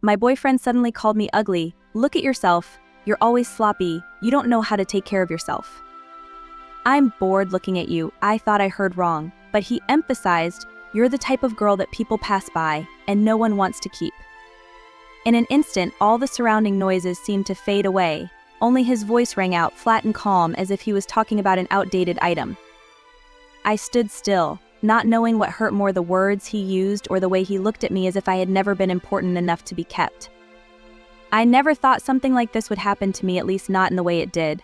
My boyfriend suddenly called me ugly. Look at yourself. You're always sloppy. You don't know how to take care of yourself. I'm bored looking at you. I thought I heard wrong, but he emphasized, you're the type of girl that people pass by and no one wants to keep. In an instant, all the surrounding noises seemed to fade away. Only his voice rang out flat and calm as if he was talking about an outdated item. I stood still, not knowing what hurt more, the words he used or the way he looked at me as if I had never been important enough to be kept. I never thought something like this would happen to me, at least not in the way it did.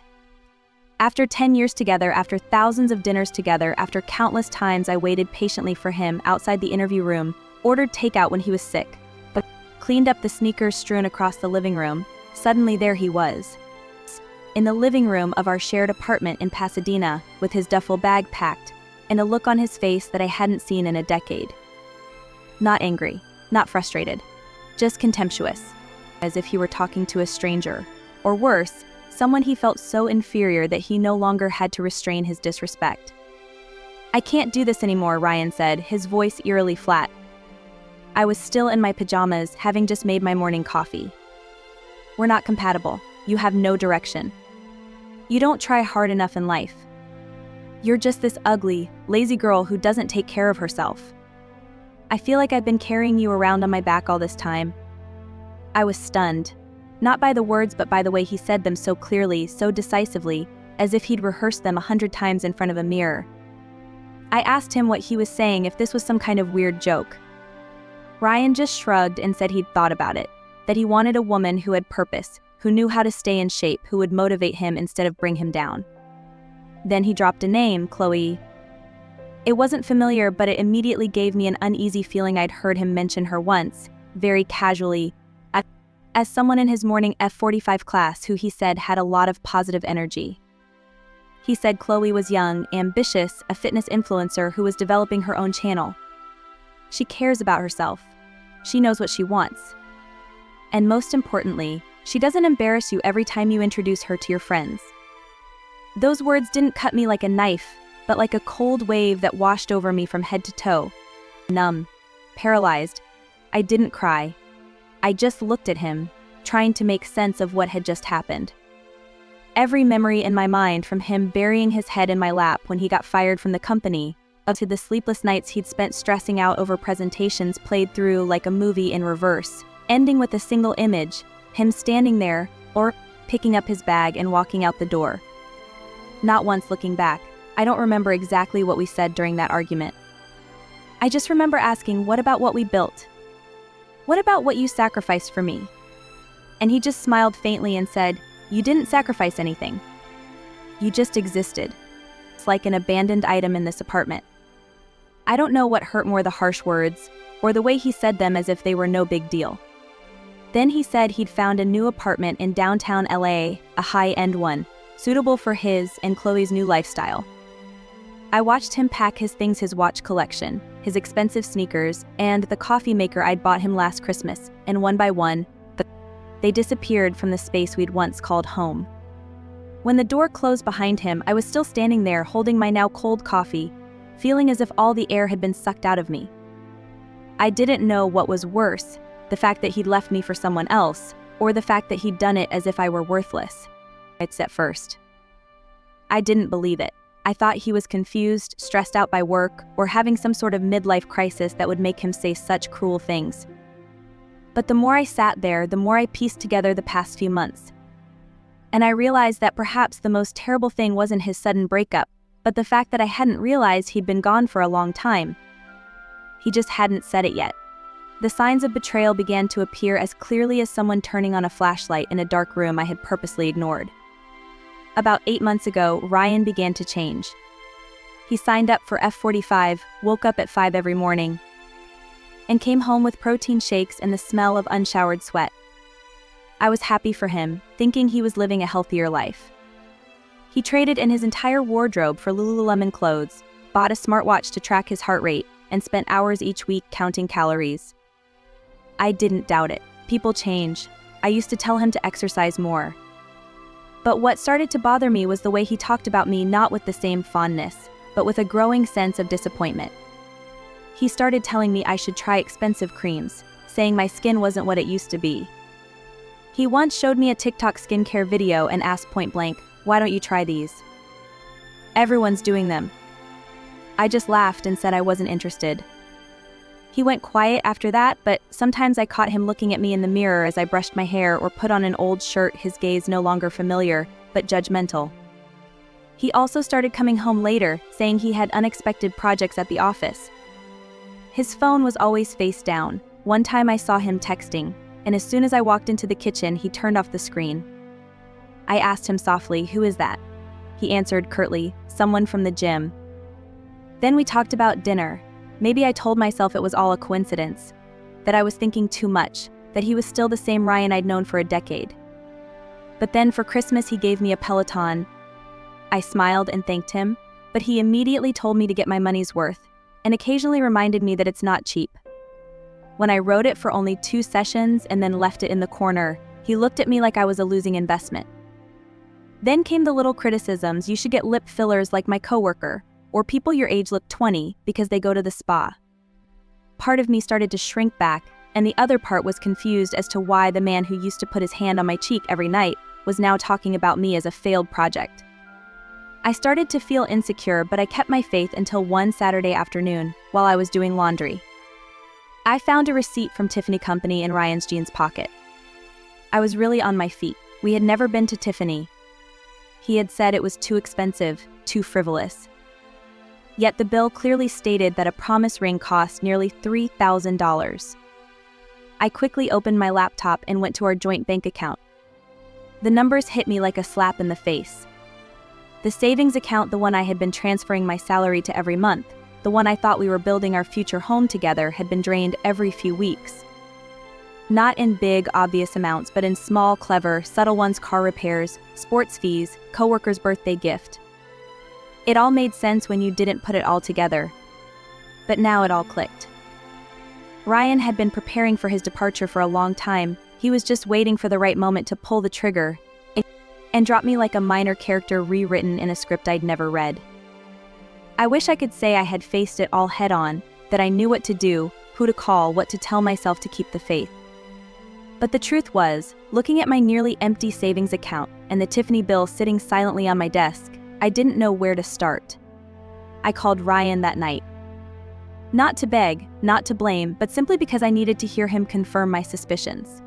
After 10 years together, after thousands of dinners together, after countless times I waited patiently for him outside the interview room, ordered takeout when he was sick, but cleaned up the sneakers strewn across the living room, suddenly there he was. In the living room of our shared apartment in Pasadena, with his duffel bag packed, and a look on his face that I hadn't seen in a decade. Not angry, not frustrated, just contemptuous, as if he were talking to a stranger, or worse, someone he felt so inferior that he no longer had to restrain his disrespect. I can't do this anymore, Ryan said, his voice eerily flat. I was still in my pajamas, having just made my morning coffee. We're not compatible. You have no direction. You don't try hard enough in life. You're just this ugly, lazy girl who doesn't take care of herself. I feel like I've been carrying you around on my back all this time. I was stunned, not by the words but by the way he said them so clearly, so decisively, as if he'd rehearsed them 100 times in front of a mirror. I asked him what he was saying, if this was some kind of weird joke. Ryan just shrugged and said he'd thought about it, that he wanted a woman who had purpose, who knew how to stay in shape, who would motivate him instead of bring him down. Then he dropped a name, Chloe. It wasn't familiar, but it immediately gave me an uneasy feeling. I'd heard him mention her once, very casually, as someone in his morning F45 class who he said had a lot of positive energy. He said Chloe was young, ambitious, a fitness influencer who was developing her own channel. She cares about herself. She knows what she wants. And most importantly, she doesn't embarrass you every time you introduce her to your friends. Those words didn't cut me like a knife, but like a cold wave that washed over me from head to toe. Numb, paralyzed. I didn't cry. I just looked at him, trying to make sense of what had just happened. Every memory in my mind, from him burying his head in my lap when he got fired from the company, up to the sleepless nights he'd spent stressing out over presentations, played through like a movie in reverse, ending with a single image, him standing there, or picking up his bag and walking out the door. Not once looking back. I don't remember exactly what we said during that argument. I just remember asking, what about what we built? What about what you sacrificed for me? And he just smiled faintly and said, you didn't sacrifice anything. You just existed. It's like an abandoned item in this apartment. I don't know what hurt more, the harsh words, or the way he said them as if they were no big deal. Then he said he'd found a new apartment in downtown LA, a high-end one, suitable for his and Chloe's new lifestyle. I watched him pack his things, his watch collection, his expensive sneakers, and the coffee maker I'd bought him last Christmas, and one by one, they disappeared from the space we'd once called home. When the door closed behind him, I was still standing there holding my now cold coffee, feeling as if all the air had been sucked out of me. I didn't know what was worse, the fact that he'd left me for someone else, or the fact that he'd done it as if I were worthless. It's at first. I didn't believe it. I thought he was confused, stressed out by work, or having some sort of midlife crisis that would make him say such cruel things. But the more I sat there, the more I pieced together the past few months. And I realized that perhaps the most terrible thing wasn't his sudden breakup, but the fact that I hadn't realized he'd been gone for a long time. He just hadn't said it yet. The signs of betrayal began to appear as clearly as someone turning on a flashlight in a dark room I had purposely ignored. About 8 months ago, Ryan began to change. He signed up for F45, woke up at 5 every morning, and came home with protein shakes and the smell of unshowered sweat. I was happy for him, thinking he was living a healthier life. He traded in his entire wardrobe for Lululemon clothes, bought a smartwatch to track his heart rate, and spent hours each week counting calories. I didn't doubt it. People change. I used to tell him to exercise more. But what started to bother me was the way he talked about me, not with the same fondness, but with a growing sense of disappointment. He started telling me I should try expensive creams, saying my skin wasn't what it used to be. He once showed me a TikTok skincare video and asked point blank, "Why don't you try these? Everyone's doing them." I just laughed and said I wasn't interested. He went quiet after that, but sometimes I caught him looking at me in the mirror as I brushed my hair or put on an old shirt, his gaze no longer familiar, but judgmental. He also started coming home later, saying he had unexpected projects at the office. His phone was always face down. One time I saw him texting, and as soon as I walked into the kitchen, he turned off the screen. I asked him softly, "Who is that?" He answered curtly, "Someone from the gym." Then we talked about dinner. Maybe I told myself it was all a coincidence, that I was thinking too much, that he was still the same Ryan I'd known for a decade. But then for Christmas he gave me a Peloton. I smiled and thanked him, but he immediately told me to get my money's worth, and occasionally reminded me that it's not cheap. When I rode it for only 2 sessions and then left it in the corner, he looked at me like I was a losing investment. Then came the little criticisms: "You should get lip fillers like my coworker," or "People your age look 20 because they go to the spa." Part of me started to shrink back, and the other part was confused as to why the man who used to put his hand on my cheek every night was now talking about me as a failed project. I started to feel insecure, but I kept my faith until one Saturday afternoon, while I was doing laundry. I found a receipt from Tiffany Company in Ryan's jeans pocket. I was really on my feet. We had never been to Tiffany. He had said it was too expensive, too frivolous. Yet the bill clearly stated that a promise ring cost nearly $3,000. I quickly opened my laptop and went to our joint bank account. The numbers hit me like a slap in the face. The savings account, the one I had been transferring my salary to every month, the one I thought we were building our future home together, had been drained every few weeks. Not in big, obvious amounts, but in small, clever, subtle ones: car repairs, sports fees, coworker's birthday gift. It all made sense when you didn't put it all together. But now it all clicked. Ryan had been preparing for his departure for a long time. He was just waiting for the right moment to pull the trigger and drop me like a minor character rewritten in a script I'd never read. I wish I could say I had faced it all head on, that I knew what to do, who to call, what to tell myself to keep the faith. But the truth was, looking at my nearly empty savings account and the Tiffany bill sitting silently on my desk, I didn't know where to start. I called Ryan that night. Not to beg, not to blame, but simply because I needed to hear him confirm my suspicions.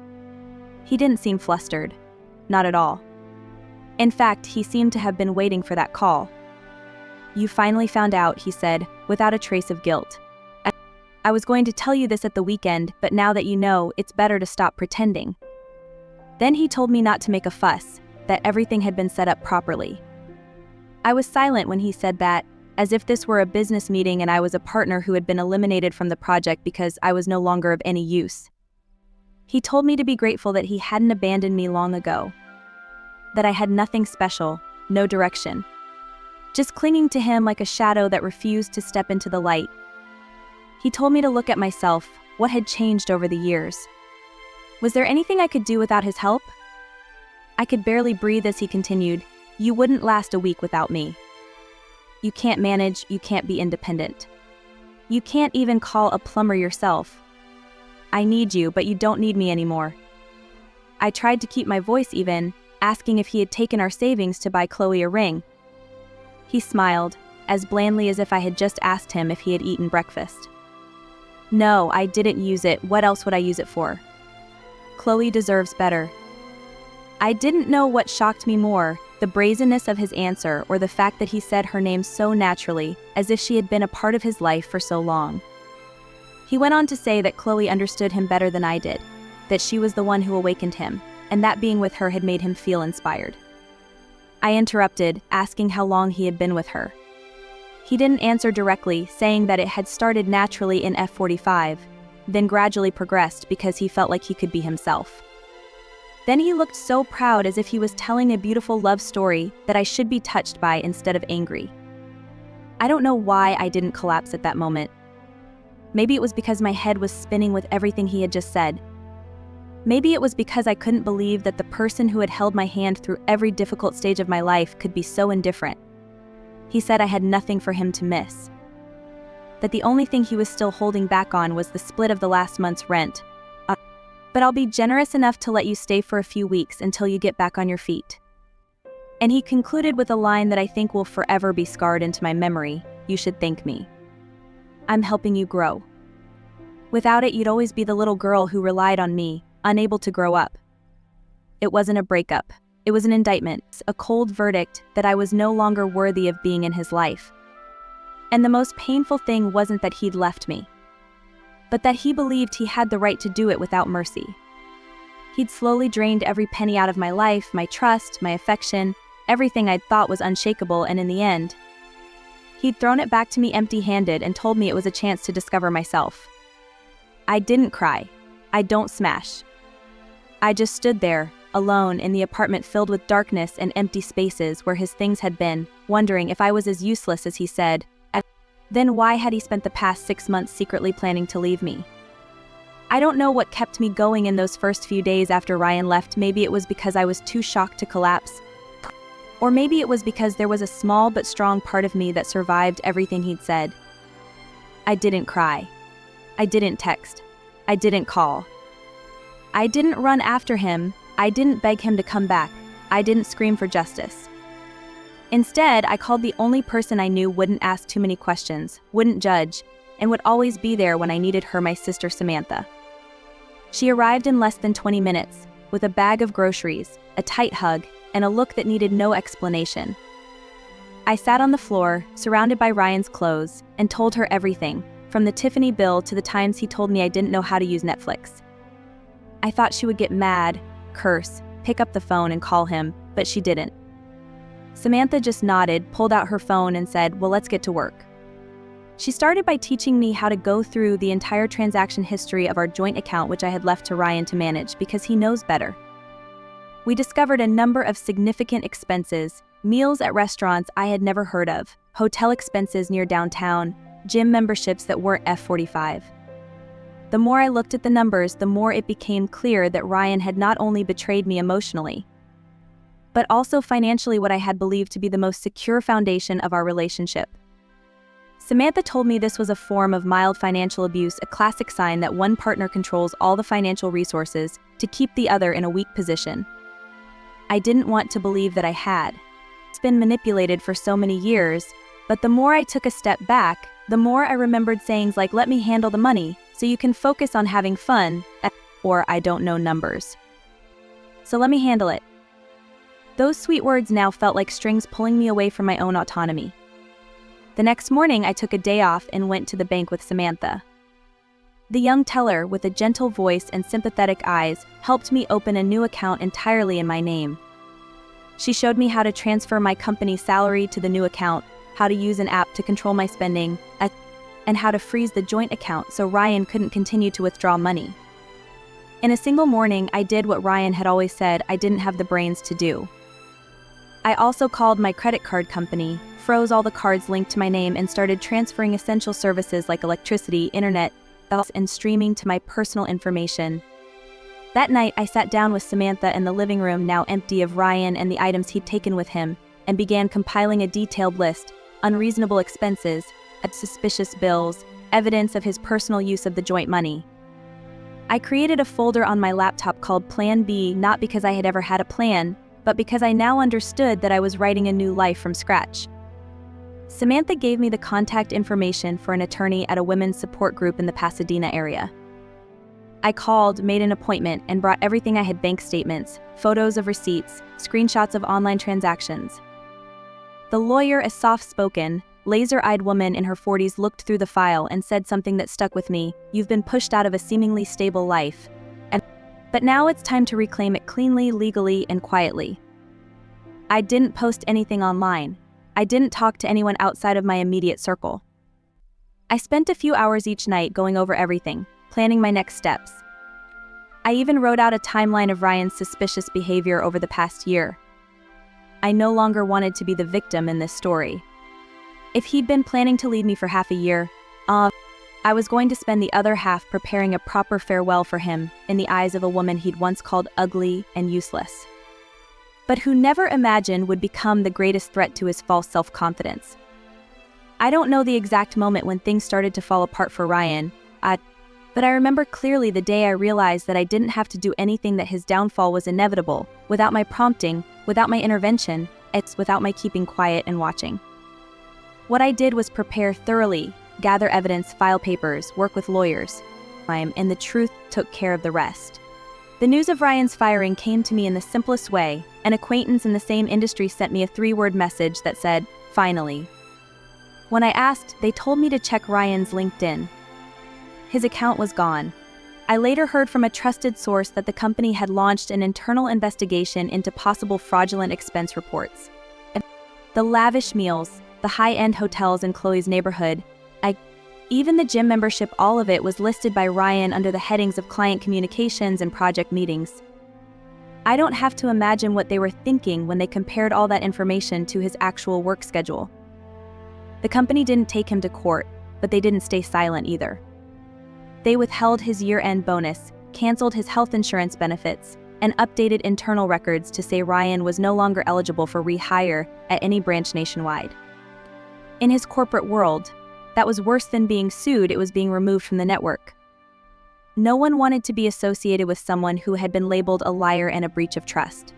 He didn't seem flustered. Not at all. In fact, he seemed to have been waiting for that call. "You finally found out," he said, without a trace of guilt. "I was going to tell you this at the weekend, but now that you know, it's better to stop pretending." Then he told me not to make a fuss, that everything had been set up properly. I was silent when he said that, as if this were a business meeting and I was a partner who had been eliminated from the project because I was no longer of any use. He told me to be grateful that he hadn't abandoned me long ago. That I had nothing special, no direction. Just clinging to him like a shadow that refused to step into the light. He told me to look at myself, what had changed over the years. Was there anything I could do without his help? I could barely breathe as he continued, "You wouldn't last a week without me. You can't manage, you can't be independent. You can't even call a plumber yourself. I need you, but you don't need me anymore." I tried to keep my voice even, asking if he had taken our savings to buy Chloe a ring. He smiled, as blandly as if I had just asked him if he had eaten breakfast. "No, I didn't use it. What else would I use it for? Chloe deserves better." I didn't know what shocked me more, the brazenness of his answer or the fact that he said her name so naturally, as if she had been a part of his life for so long. He went on to say that Chloe understood him better than I did, that she was the one who awakened him, and that being with her had made him feel inspired. I interrupted, asking how long he had been with her. He didn't answer directly, saying that it had started naturally in F45, then gradually progressed because he felt like he could be himself. Then he looked so proud, as if he was telling a beautiful love story that I should be touched by instead of angry. I don't know why I didn't collapse at that moment. Maybe it was because my head was spinning with everything he had just said. Maybe it was because I couldn't believe that the person who had held my hand through every difficult stage of my life could be so indifferent. He said I had nothing for him to miss. That the only thing he was still holding back on was the split of the last month's rent, but I'll be generous enough to let you stay for a few weeks until you get back on your feet." And he concluded with a line that I think will forever be scarred into my memory: "You should thank me. I'm helping you grow. Without it, you'd always be the little girl who relied on me, unable to grow up." It wasn't a breakup. It was an indictment, a cold verdict that I was no longer worthy of being in his life. And the most painful thing wasn't that he'd left me, but that he believed he had the right to do it without mercy. He'd slowly drained every penny out of my life, my trust, my affection, everything I'd thought was unshakable, and in the end, he'd thrown it back to me empty-handed and told me it was a chance to discover myself. I didn't cry. I don't smash. I just stood there, alone in the apartment filled with darkness and empty spaces where his things had been, wondering if I was as useless as he said. Then why had he spent the past 6 months secretly planning to leave me? I don't know what kept me going in those first few days after Ryan left. Maybe it was because I was too shocked to collapse. Or maybe it was because there was a small but strong part of me that survived everything he'd said. I didn't cry. I didn't text. I didn't call. I didn't run after him. I didn't beg him to come back. I didn't scream for justice. Instead, I called the only person I knew wouldn't ask too many questions, wouldn't judge, and would always be there when I needed her, my sister Samantha. She arrived in less than 20 minutes, with a bag of groceries, a tight hug, and a look that needed no explanation. I sat on the floor, surrounded by Ryan's clothes, and told her everything, from the Tiffany bill to the times he told me I didn't know how to use Netflix. I thought she would get mad, curse, pick up the phone and call him, but she didn't. Samantha just nodded, pulled out her phone and said, "Well, let's get to work." She started by teaching me how to go through the entire transaction history of our joint account, which I had left to Ryan to manage because he knows better. We discovered a number of significant expenses: meals at restaurants I had never heard of, hotel expenses near downtown, gym memberships that weren't F45. The more I looked at the numbers, the more it became clear that Ryan had not only betrayed me emotionally, but also financially, what I had believed to be the most secure foundation of our relationship. Samantha told me this was a form of mild financial abuse, a classic sign that one partner controls all the financial resources to keep the other in a weak position. I didn't want to believe that I had. It's been manipulated for so many years, but the more I took a step back, the more I remembered sayings like, "Let me handle the money so you can focus on having fun," or "I don't know numbers, so let me handle it." Those sweet words now felt like strings pulling me away from my own autonomy. The next morning, I took a day off and went to the bank with Samantha. The young teller, with a gentle voice and sympathetic eyes, helped me open a new account entirely in my name. She showed me how to transfer my company's salary to the new account, how to use an app to control my spending, and how to freeze the joint account so Ryan couldn't continue to withdraw money. In a single morning, I did what Ryan had always said I didn't have the brains to do. I also called my credit card company, froze all the cards linked to my name, and started transferring essential services like electricity, internet, and streaming to my personal information. That night, I sat down with Samantha in the living room, now empty, of Ryan and the items he'd taken with him, and began compiling a detailed list: unreasonable expenses, suspicious bills, evidence of his personal use of the joint money. I created a folder on my laptop called Plan B, not because I had ever had a plan, but because I now understood that I was writing a new life from scratch. Samantha gave me the contact information for an attorney at a women's support group in the Pasadena area. I called, made an appointment, and brought everything I had: bank statements, photos of receipts, screenshots of online transactions. The lawyer, a soft-spoken, laser-eyed woman in her 40s, looked through the file and said something that stuck with me: "You've been pushed out of a seemingly stable life, but now it's time to reclaim it cleanly, legally, and quietly." I didn't post anything online. I didn't talk to anyone outside of my immediate circle. I spent a few hours each night going over everything, planning my next steps. I even wrote out a timeline of Ryan's suspicious behavior over the past year. I no longer wanted to be the victim in this story. If he'd been planning to leave me for half a year, I was going to spend the other half preparing a proper farewell for him in the eyes of a woman he'd once called ugly and useless, but who never imagined would become the greatest threat to his false self-confidence. I don't know the exact moment when things started to fall apart for Ryan, But I remember clearly the day I realized that I didn't have to do anything, that his downfall was inevitable, without my prompting, without my intervention, without my keeping quiet and watching. What I did was prepare thoroughly, gather evidence, file papers, work with lawyers, and the truth took care of the rest. The news of Ryan's firing came to me in the simplest way. An acquaintance in the same industry sent me a 3-word message that said, "Finally." When I asked, they told me to check Ryan's LinkedIn. His account was gone. I later heard from a trusted source that the company had launched an internal investigation into possible fraudulent expense reports. The lavish meals, the high-end hotels in Chloe's neighborhood, even the gym membership, all of it was listed by Ryan under the headings of client communications and project meetings. I don't have to imagine what they were thinking when they compared all that information to his actual work schedule. The company didn't take him to court, but they didn't stay silent either. They withheld his year-end bonus, canceled his health insurance benefits, and updated internal records to say Ryan was no longer eligible for rehire at any branch nationwide. In his corporate world, that was worse than being sued. It was being removed from the network. No one wanted to be associated with someone who had been labeled a liar and a breach of trust.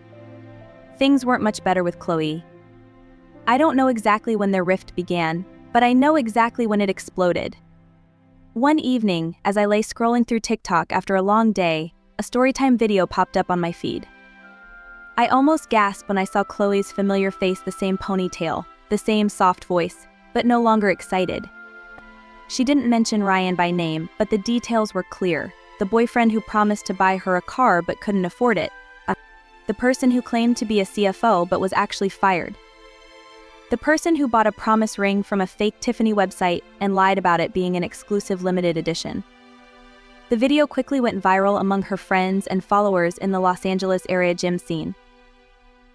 Things weren't much better with Chloe. I don't know exactly when their rift began, but I know exactly when it exploded. One evening, as I lay scrolling through TikTok after a long day, a storytime video popped up on my feed. I almost gasped when I saw Chloe's familiar face, the same ponytail, the same soft voice, but no longer excited. She didn't mention Ryan by name, but the details were clear. The boyfriend who promised to buy her a car but couldn't afford it. The person who claimed to be a CFO but was actually fired. The person who bought a promise ring from a fake Tiffany website and lied about it being an exclusive limited edition. The video quickly went viral among her friends and followers in the Los Angeles area gym scene.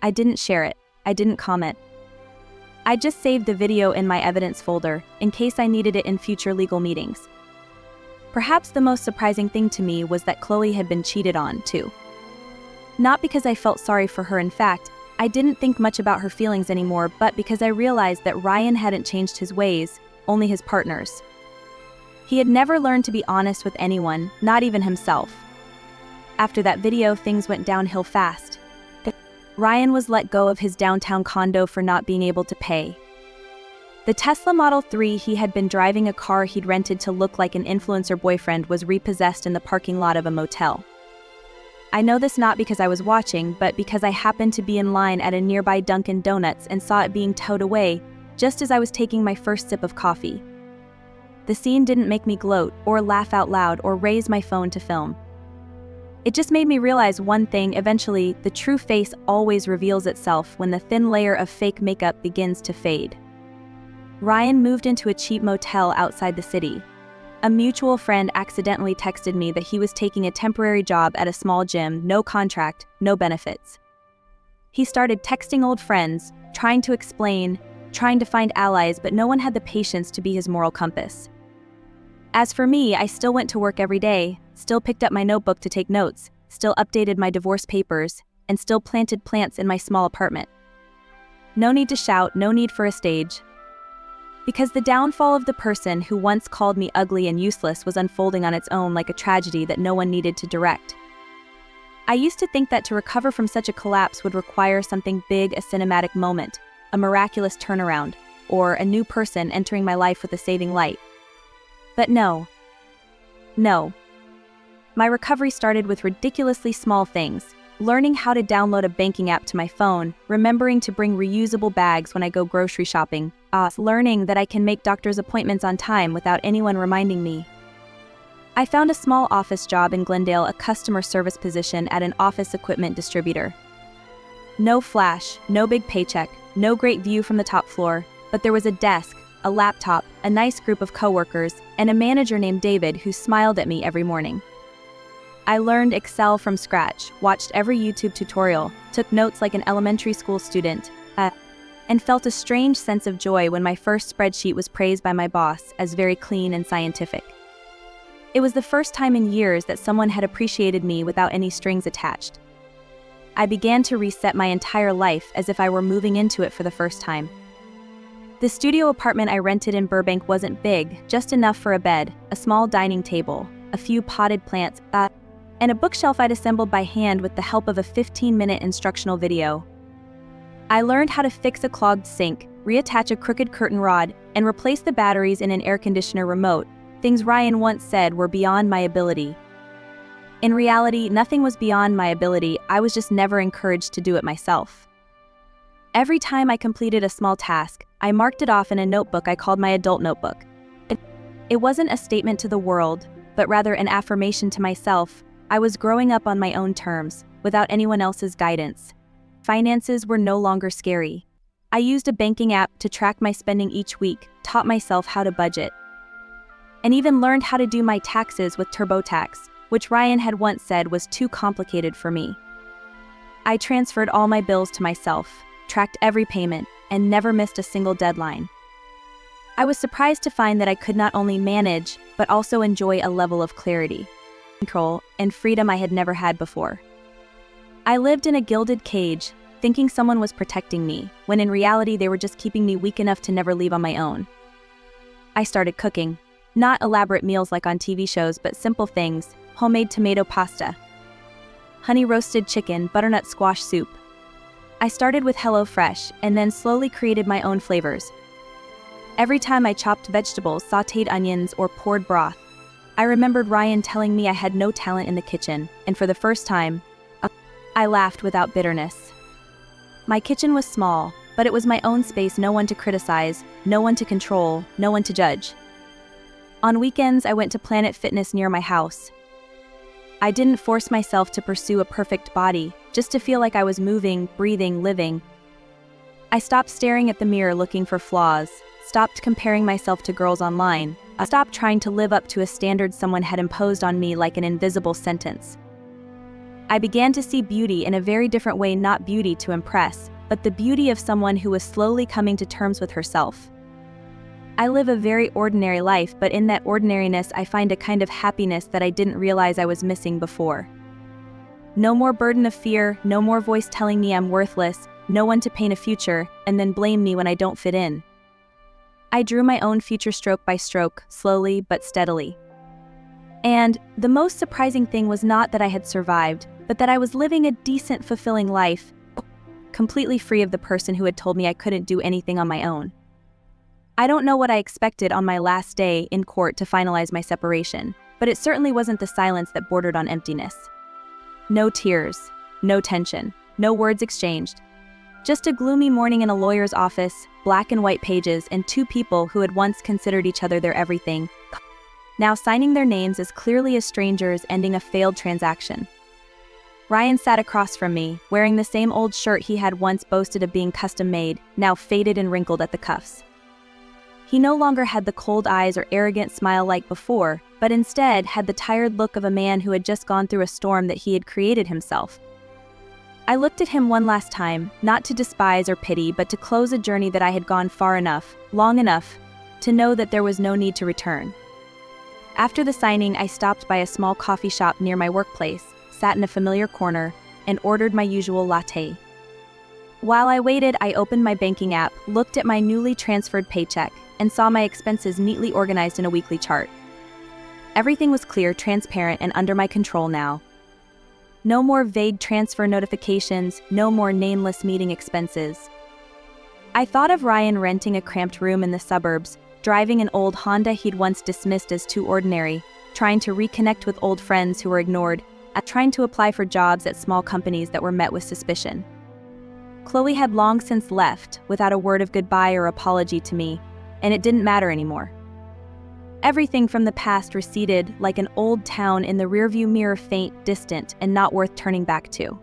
I didn't share it. I didn't comment. I just saved the video in my evidence folder, in case I needed it in future legal meetings. Perhaps the most surprising thing to me was that Chloe had been cheated on, too. Not because I felt sorry for her, in fact, I didn't think much about her feelings anymore, but because I realized that Ryan hadn't changed his ways, only his partners. He had never learned to be honest with anyone, not even himself. After that video, things went downhill fast. Ryan was let go of his downtown condo for not being able to pay. The Tesla Model 3 he had been driving, a car he'd rented to look like an influencer boyfriend, was repossessed in the parking lot of a motel. I know this not because I was watching, but because I happened to be in line at a nearby Dunkin' Donuts and saw it being towed away just as I was taking my first sip of coffee. The scene didn't make me gloat or laugh out loud or raise my phone to film. It just made me realize one thing: eventually, the true face always reveals itself when the thin layer of fake makeup begins to fade. Ryan moved into a cheap motel outside the city. A mutual friend accidentally texted me that he was taking a temporary job at a small gym, no contract, no benefits. He started texting old friends, trying to explain, trying to find allies, but no one had the patience to be his moral compass. As for me, I still went to work every day, still picked up my notebook to take notes, still updated my divorce papers, and still planted plants in my small apartment. No need to shout, no need for a stage. Because the downfall of the person who once called me ugly and useless was unfolding on its own like a tragedy that no one needed to direct. I used to think that to recover from such a collapse would require something big, a cinematic moment, a miraculous turnaround, or a new person entering my life with a saving light. But no. My recovery started with ridiculously small things: learning how to download a banking app to my phone, remembering to bring reusable bags when I go grocery shopping, learning that I can make doctor's appointments on time without anyone reminding me. I found a small office job in Glendale, a customer service position at an office equipment distributor. No flash, no big paycheck, no great view from the top floor, but there was a desk, a laptop, a nice group of coworkers, and a manager named David who smiled at me every morning. I learned Excel from scratch, watched every YouTube tutorial, took notes like an elementary school student, and felt a strange sense of joy when my first spreadsheet was praised by my boss as very clean and scientific. It was the first time in years that someone had appreciated me without any strings attached. I began to reset my entire life as if I were moving into it for the first time. The studio apartment I rented in Burbank wasn't big, just enough for a bed, a small dining table, a few potted plants, and a bookshelf I'd assembled by hand with the help of a 15-minute instructional video. I learned how to fix a clogged sink, reattach a crooked curtain rod, and replace the batteries in an air conditioner remote, things Ryan once said were beyond my ability. In reality, nothing was beyond my ability, I was just never encouraged to do it myself. Every time I completed a small task, I marked it off in a notebook I called my adult notebook. It wasn't a statement to the world, but rather an affirmation to myself. I was growing up on my own terms, without anyone else's guidance. Finances were no longer scary. I used a banking app to track my spending each week, taught myself how to budget, and even learned how to do my taxes with TurboTax, which Ryan had once said was too complicated for me. I transferred all my bills to myself, tracked every payment, and never missed a single deadline. I was surprised to find that I could not only manage, but also enjoy a level of clarity, control, and freedom I had never had before. I lived in a gilded cage, thinking someone was protecting me, when in reality they were just keeping me weak enough to never leave on my own. I started cooking. Not elaborate meals like on TV shows, but simple things: homemade tomato pasta, honey roasted chicken, butternut squash soup. I started with HelloFresh and then slowly created my own flavors. Every time I chopped vegetables, sautéed onions, or poured broth, I remembered Ryan telling me I had no talent in the kitchen, and for the first time, I laughed without bitterness. My kitchen was small, but it was my own space, no one to criticize, no one to control, no one to judge. On weekends, I went to Planet Fitness near my house. I didn't force myself to pursue a perfect body, just to feel like I was moving, breathing, living. I stopped staring at the mirror looking for flaws, stopped comparing myself to girls online. I stopped trying to live up to a standard someone had imposed on me like an invisible sentence. I began to see beauty in a very different way, not beauty to impress, but the beauty of someone who was slowly coming to terms with herself. I live a very ordinary life, but in that ordinariness I find a kind of happiness that I didn't realize I was missing before. No more burden of fear, no more voice telling me I'm worthless, no one to paint a future, and then blame me when I don't fit in. I drew my own future stroke by stroke, slowly but steadily. And the most surprising thing was not that I had survived, but that I was living a decent, fulfilling life, completely free of the person who had told me I couldn't do anything on my own. I don't know what I expected on my last day in court to finalize my separation, but it certainly wasn't the silence that bordered on emptiness. No tears, no tension, no words exchanged. Just a gloomy morning in a lawyer's office, black and white pages, and two people who had once considered each other their everything, now signing their names as clearly as strangers, ending a failed transaction. Ryan sat across from me, wearing the same old shirt he had once boasted of being custom-made, now faded and wrinkled at the cuffs. He no longer had the cold eyes or arrogant smile like before, but instead had the tired look of a man who had just gone through a storm that he had created himself. I looked at him one last time, not to despise or pity, but to close a journey that I had gone far enough, long enough, to know that there was no need to return. After the signing, I stopped by a small coffee shop near my workplace, sat in a familiar corner, and ordered my usual latte. While I waited, I opened my banking app, looked at my newly transferred paycheck, and saw my expenses neatly organized in a weekly chart. Everything was clear, transparent, and under my control now. No more vague transfer notifications, no more nameless meeting expenses. I thought of Ryan renting a cramped room in the suburbs, driving an old Honda he'd once dismissed as too ordinary, trying to reconnect with old friends who were ignored, trying to apply for jobs at small companies that were met with suspicion. Chloe had long since left, without a word of goodbye or apology to me, and it didn't matter anymore. Everything from the past receded like an old town in the rearview mirror, faint, distant, and not worth turning back to.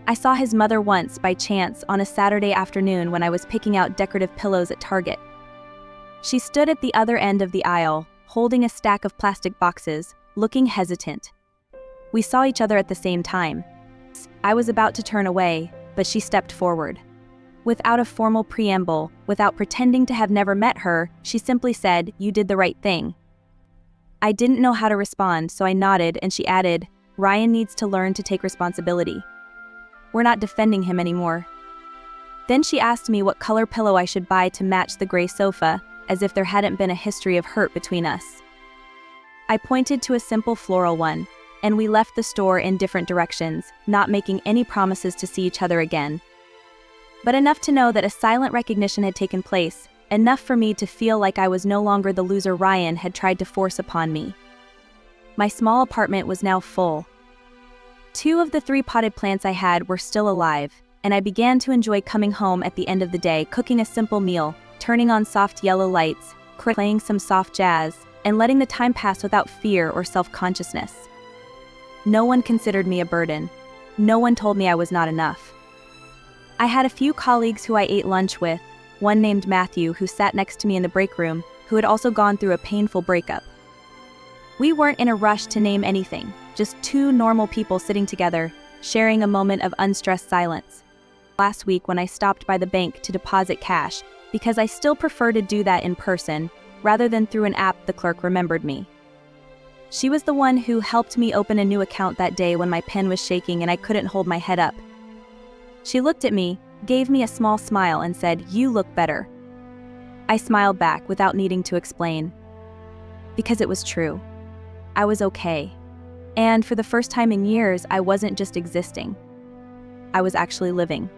I saw his mother once, by chance, on a Saturday afternoon when I was picking out decorative pillows at Target. She stood at the other end of the aisle, holding a stack of plastic boxes, looking hesitant. We saw each other at the same time. I was about to turn away, but she stepped forward. Without a formal preamble, without pretending to have never met her, she simply said, "You did the right thing." I didn't know how to respond, so I nodded, and she added, "Ryan needs to learn to take responsibility. We're not defending him anymore." Then she asked me what color pillow I should buy to match the gray sofa, as if there hadn't been a history of hurt between us. I pointed to a simple floral one, and we left the store in different directions, not making any promises to see each other again. But enough to know that a silent recognition had taken place, enough for me to feel like I was no longer the loser Ryan had tried to force upon me. My small apartment was now full. 2 of the 3 potted plants I had were still alive, and I began to enjoy coming home at the end of the day, cooking a simple meal, turning on soft yellow lights, playing some soft jazz, and letting the time pass without fear or self-consciousness. No one considered me a burden. No one told me I was not enough. I had a few colleagues who I ate lunch with, one named Matthew who sat next to me in the break room, who had also gone through a painful breakup. We weren't in a rush to name anything, just 2 normal people sitting together, sharing a moment of unstressed silence. Last week when I stopped by the bank to deposit cash, because I still prefer to do that in person, rather than through an app, the clerk remembered me. She was the one who helped me open a new account that day when my pen was shaking and I couldn't hold my head up. She looked at me, gave me a small smile and said, "You look better." I smiled back without needing to explain. Because it was true. I was okay. And for the first time in years, I wasn't just existing. I was actually living.